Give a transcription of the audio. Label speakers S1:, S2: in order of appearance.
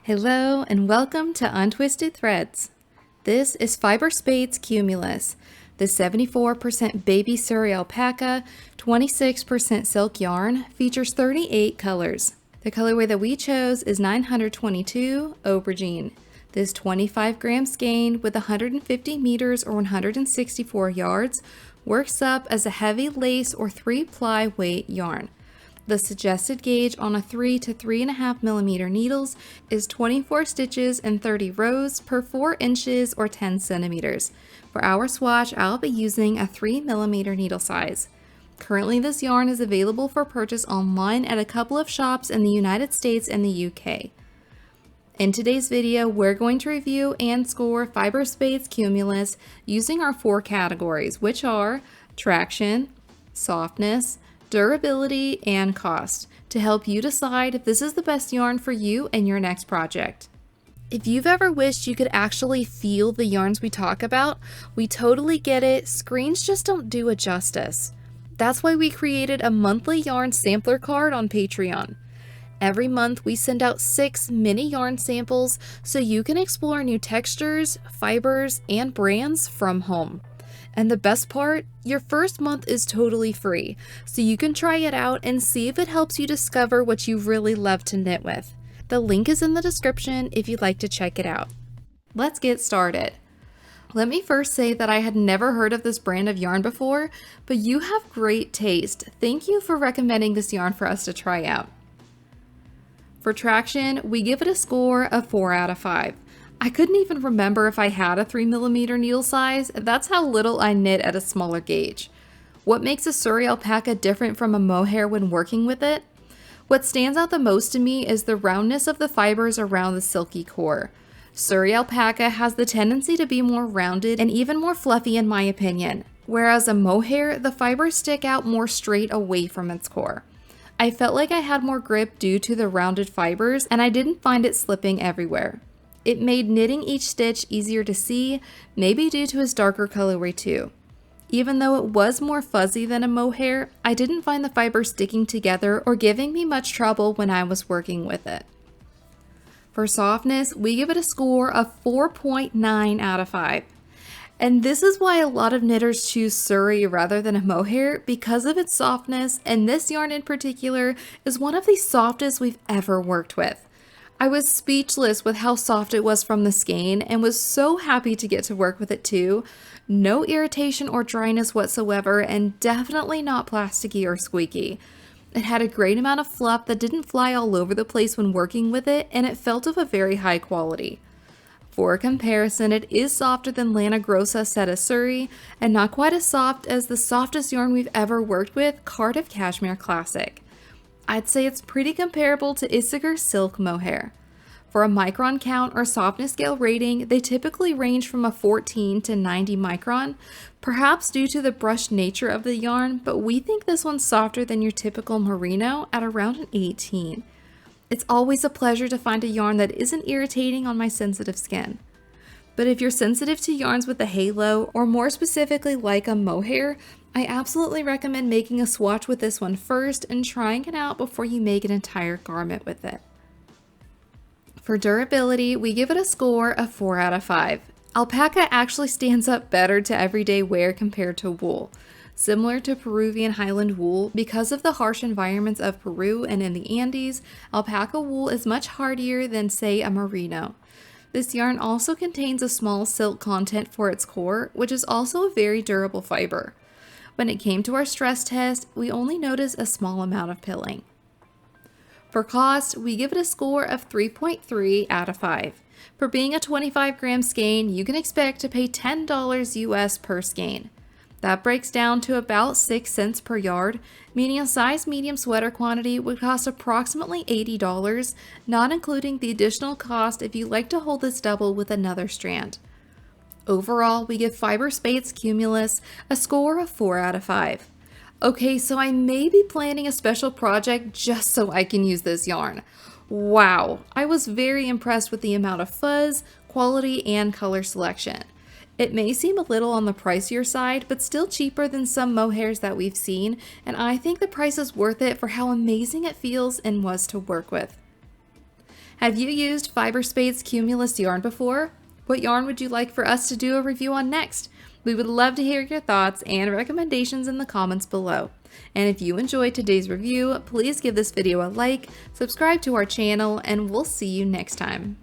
S1: Hello and welcome to Untwisted Threads. This is Fyberspates Cumulus, the 74% baby Suri Alpaca, 26% silk yarn, features 38 colors. The colorway that we chose is 922 Aubergine. This 25-gram skein with 150 meters or 164 yards works up as a heavy lace or 3-ply weight yarn. The suggested gauge on a 3 to 3.5 millimeter needles is 24 stitches and 30 rows per 4 inches or 10 centimeters. For our swatch, I'll be using a 3 millimeter needle size. Currently, this yarn is available for purchase online at a couple of shops in the United States and the UK. In today's video, we're going to review and score Fyberspates Cumulus using our 4 categories, which are traction, softness, durability, and cost, to help you decide if this is the best yarn for you and your next project. If you've ever wished you could actually feel the yarns we talk about, we totally get it. Screens just don't do it justice. That's why we created a monthly yarn sampler card on Patreon. Every month we send out 6 mini yarn samples so you can explore new textures, fibers, and brands from home. And the best part, your first month is totally free, so you can try it out and see if it helps you discover what you really love to knit with. The link is in the description if you'd like to check it out. Let's get started. Let me first say that I had never heard of this brand of yarn before, but you have great taste. Thank you for recommending this yarn for us to try out. For traction, we give it a score of 4 out of 5. I couldn't even remember if I had a 3 millimeter needle size. That's how little I knit at a smaller gauge. What makes a Suri Alpaca different from a mohair when working with it? What stands out the most to me is the roundness of the fibers around the silky core. Suri Alpaca has the tendency to be more rounded and even more fluffy in my opinion, whereas a mohair, the fibers stick out more straight away from its core. I felt like I had more grip due to the rounded fibers, and I didn't find it slipping everywhere. It made knitting each stitch easier to see, maybe due to its darker colorway too. Even though it was more fuzzy than a mohair, I didn't find the fibers sticking together or giving me much trouble when I was working with it. For softness, we give it a score of 4.9 out of 5. And this is why a lot of knitters choose Suri rather than a mohair, because of its softness, and this yarn in particular is one of the softest we've ever worked with. I was speechless with how soft it was from the skein and was so happy to get to work with it too. No irritation or dryness whatsoever, and definitely not plasticky or squeaky. It had a great amount of fluff that didn't fly all over the place when working with it, and it felt of a very high quality. For comparison, it is softer than Lana Grossa Setta Suri, and not quite as soft as the softest yarn we've ever worked with, Cardiff Cashmere Classic. I'd say it's pretty comparable to Issachar Silk Mohair. For a micron count or softness scale rating, they typically range from a 14 to 90 micron, perhaps due to the brushed nature of the yarn, but we think this one's softer than your typical merino at around an 18. It's always a pleasure to find a yarn that isn't irritating on my sensitive skin. But if you're sensitive to yarns with a halo, or more specifically like a mohair, I absolutely recommend making a swatch with this one first and trying it out before you make an entire garment with it. For durability, we give it a score of 4 out of 5. Alpaca actually stands up better to everyday wear compared to wool. Similar to Peruvian Highland wool, because of the harsh environments of Peru and in the Andes, alpaca wool is much hardier than, say, a merino. This yarn also contains a small silk content for its core, which is also a very durable fiber. When it came to our stress test, we only noticed a small amount of pilling. For cost, we give it a score of 3.3 out of 5. For being a 25-gram skein, you can expect to pay $10 US per skein. That breaks down to about 6 cents per yard, meaning a size medium sweater quantity would cost approximately $80, not including the additional cost if you'd like to hold this double with another strand. Overall, we give Fyberspates Cumulus a score of 4 out of 5. Okay, so I may be planning a special project just so I can use this yarn. Wow, I was very impressed with the amount of fuzz, quality, and color selection. It may seem a little on the pricier side, but still cheaper than some mohairs that we've seen, and I think the price is worth it for how amazing it feels and was to work with. Have you used Fyberspates Cumulus yarn before? What yarn would you like for us to do a review on next? We would love to hear your thoughts and recommendations in the comments below. And if you enjoyed today's review, please give this video a like, subscribe to our channel, and we'll see you next time.